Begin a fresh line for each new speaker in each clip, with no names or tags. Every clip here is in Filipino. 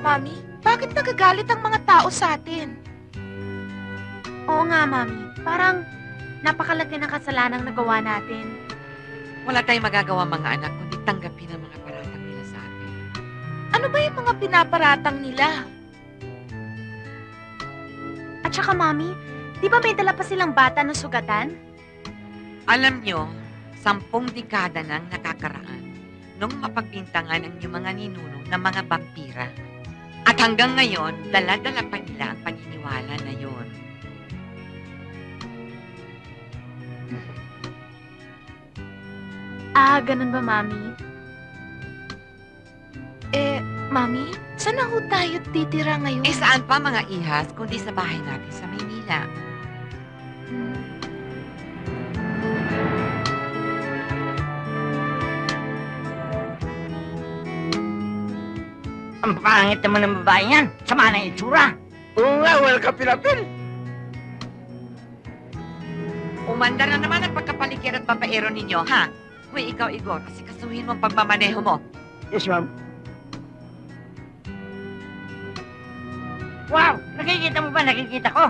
Mami, bakit nagagalit ang mga tao sa atin?
Oo nga, Mami. Parang napakalaki ng kasalanang nagawa natin.
Wala tayong magagawa mga anak kundi tanggapin ang mga paratang nila sa atin.
Ano ba yung mga pinaparatang nila?
At saka, Mami, di ba may dala pa silang bata ng sugatan?
Alam nyo, 10 dekada nang nakakaraan nung mapagbintangan ang inyong mga ninuno ng mga vampira. At hanggang ngayon, dala-dala pa nila ang paniniwala na yun.
Ah, ganun ba, Mami?
Mami, saan na ho tayo titira ngayon?
Eh saan pa mga ihas kundi sa bahay natin sa Maynila?
Ang pangit naman ng babae yan. Sama ng itsura.
Oo nga, welcome pinapil.
Umanda na naman ang pagkapaligyan at babaero ninyo, ha? Uy, ikaw, Igor, kasi kasuhin mo ang pagmamaneho mo.
Yes, ma'am.
Wow! Nakikita mo ba? Nakikita ko.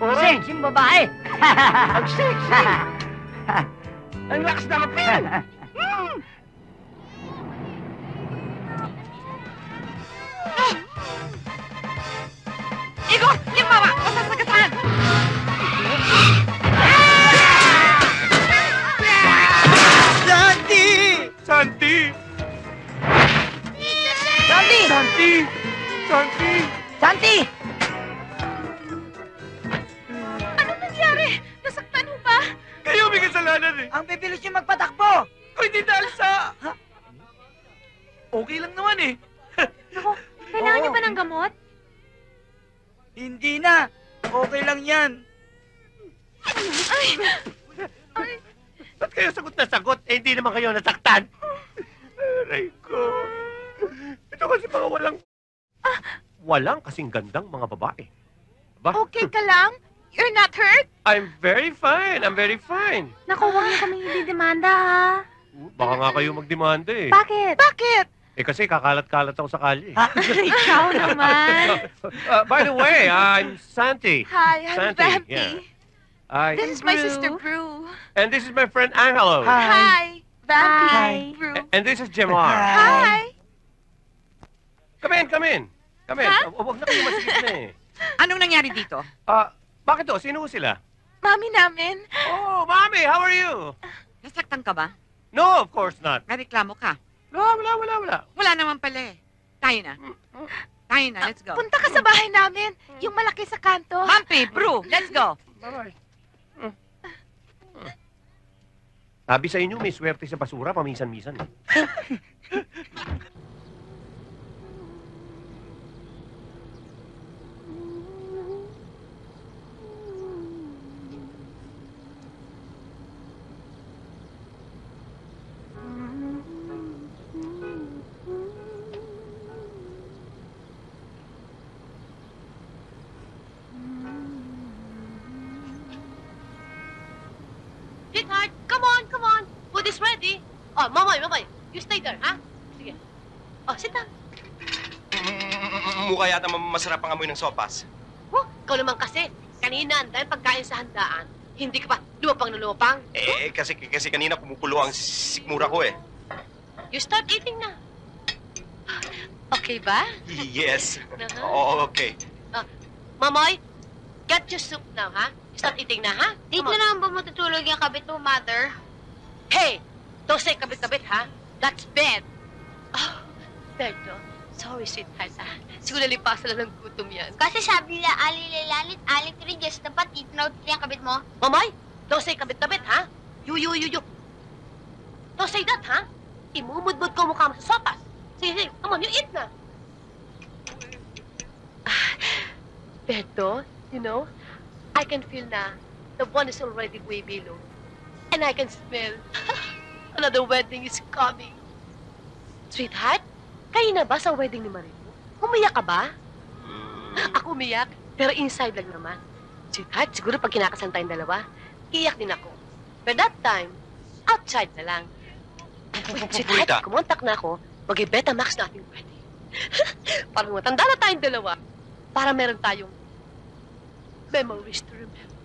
Oo.
Sexy babae.
Ang sexy. Ang lakas na kapil.
Igor! Limawa! Masasagatan!
Santi! Santi!
Santi!
Santi! Santi!
Santi!
Anong nangyari? Nasaktan ho ba?
Kayo may kasalanan eh.
Ang bibilis niyo magpatakbo.
Kung hindi dahil sa... Okay lang naman eh.
Ako, kailangan niyo ba ng gamot?
Hindi na. Okay lang yan.
Ba't kayo sagot na sagot? Eh, hindi naman kayo nasaktan. Aray ko. Ito kasi mga walang kasing gandang mga babae. Ba?
Okay ka lang? You're not hurt?
I'm very fine. I'm very fine.
Naku, huwag niyo kami ididemanda, ha?
Baka nga kayo magdemanda eh.
Bakit?
Bakit?
Eh kasi kakalat-kalat ako sa kalye.
Ikaw naman.
By the way, I'm Santi.
Hi, I'm
Santi,
Vampy.
yeah.
This is my
Brew.
sister, Brew.
And this is my friend Angelo.
Hi, Vampy.
Hi.
Brew.
And this is Jamar.
Hi.
Come in, come in. Come in. Huwag na kayo masigit na eh.
Anong nangyari dito?
Bakit to? Sino ho sila?
Mami namin.
Oh, Mommy, how are you?
Nasaktan ka ba?
No, of course not.
May reklamo ka?
No, wala.
Wala naman pala eh. Tayo na. Tayo na, let's go.
Punta ka sa bahay namin. Yung malaki sa kanto.
Vampy, Brew, let's go.
Bye-bye. Sabi sa inyo, may swerte sa basura, paminsan-minsan eh.
Sweetheart, come on. Food is ready. Oh, Mamay, you stay there, ha? Sige. Oh, sit down.
Mukha yata masarap ang amoy ng sopas.
Oh, ikaw naman kasi. Kanina, ang dahil pagkain sa handaan. Hindi ka pa lumapang.
Kasi kanina kumukulo ang sikmura ko eh.
You start eating na. Okay ba?
Yes.
Uh-huh.
Oo, okay.
Mamoy, get your soup now, ha? You start eating na, ha?
Dito naman ba matutulog yung kabit mo, Mother?
Hey, don't say kabit-kabit, ha? That's bed. Oh, bed, no? Sorry, sweetheart, ha? Siguro nalipasan lang ng gutom yan.
Kasi sabi nila, alililalit, alitrigyes, dapat itinaw yung kabit mo.
Mamoy, don't say kabit-kabit, ha? You. Don't say that, ha? Imumudmud ko mukha mo sa sopas. Sige, come on, you eat na. Beto, you know, I can feel na the one is already way below. And I can smell another wedding is coming. Sweetheart, kayo na ba sa wedding ni Marino? Umiyak ka ba? Ako umiyak, pero inside lang naman. Sweetheart, siguro pag kinakasan tayong dalawa, iyak din ako. But that time, outside na lang. Sweetheart, kumontak na ako, mag-Betamax na ating wedding. Parang matanda na tayong dalawa. Para meron tayong memories to remember.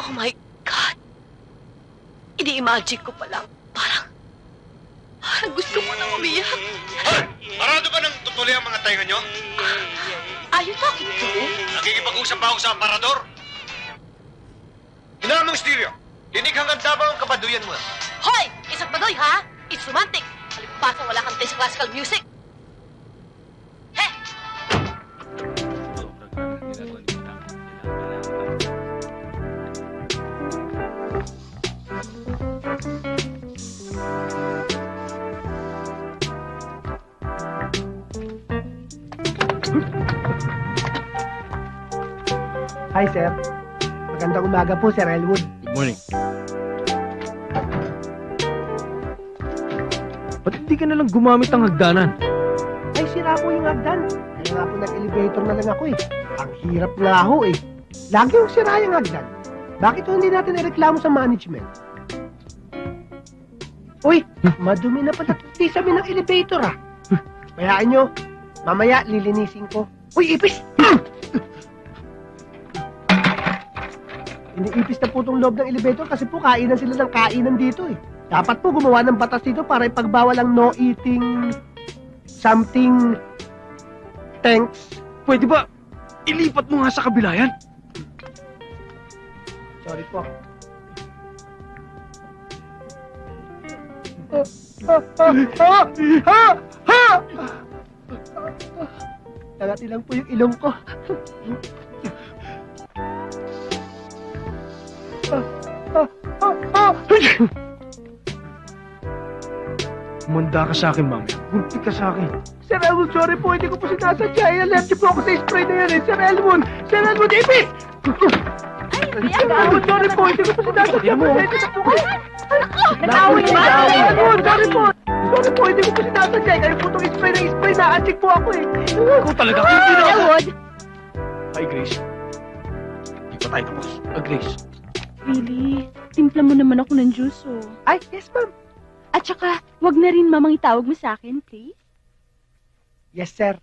Oh my God! Ini-imagine ko pa lang. Parang gusto ko na umiyak.
Hoy! Parado ba nang tutuloy ang mga tainga nyo?
Are you talking to me?
Nakikipag-usap ba ako sa aparador? Hinaan mong stereo. Dinig hanggang Davao ang kabaduyan mo.
Hoy! Isang badoy, ha? It's romantic. Palipasang wala kang taste sa classical music. Heh!
Hi, sir. Magandang umaga po, Sir Elwood.
Good morning. Ba't hindi ka nalang gumamit ng hagdanan?
Ay, sira po yung hagdan. Kaya nga po nag-elevator na lang ako eh. Ang hirap nga ho eh. Lagi yung sira yung hagdan. Bakit ho hindi natin ireklamo sa management? Uy, madumi na pala sabi ng elevator ah. Bayaan nyo. Mamaya, lilinisin ko. Uy, ipis! Iniipis na po itong loob ng elevator kasi po kainan sila ng kainan dito eh. Dapat po gumawa ng batas dito para ipagbawal ang no eating something tanks.
Pwede ba ilipat mo nga sa kabila yan?
Sorry po. Nangati lang po yung ilong ko.
Munda ka sa akin, mami. Gunti ka sa akin.
Sir Elwood, sorry po, hindi ko po sinasadya. Allergic po ako sa spray na yan eh. Sir Elwood! Sir Elwood, ipis! Sir Elwood, sorry po, hindi ko po sinasadya. Pasensya na po kayo. Nag-away ba? Sir Elwood, sorry po. Sorry po, hindi ko po sinasadya. Kayo po itong spray na allergic po ako eh.
Ikaw talaga. Hindi na.
Elwood!
Hi, Grace. Di pa tayo tapos. Grace.
Really? Timpla mo naman ako ng juice, oh.
Ay, yes ma'am.
At saka, wag na rin mamang itawag mo sa akin, please.
Yes, sir.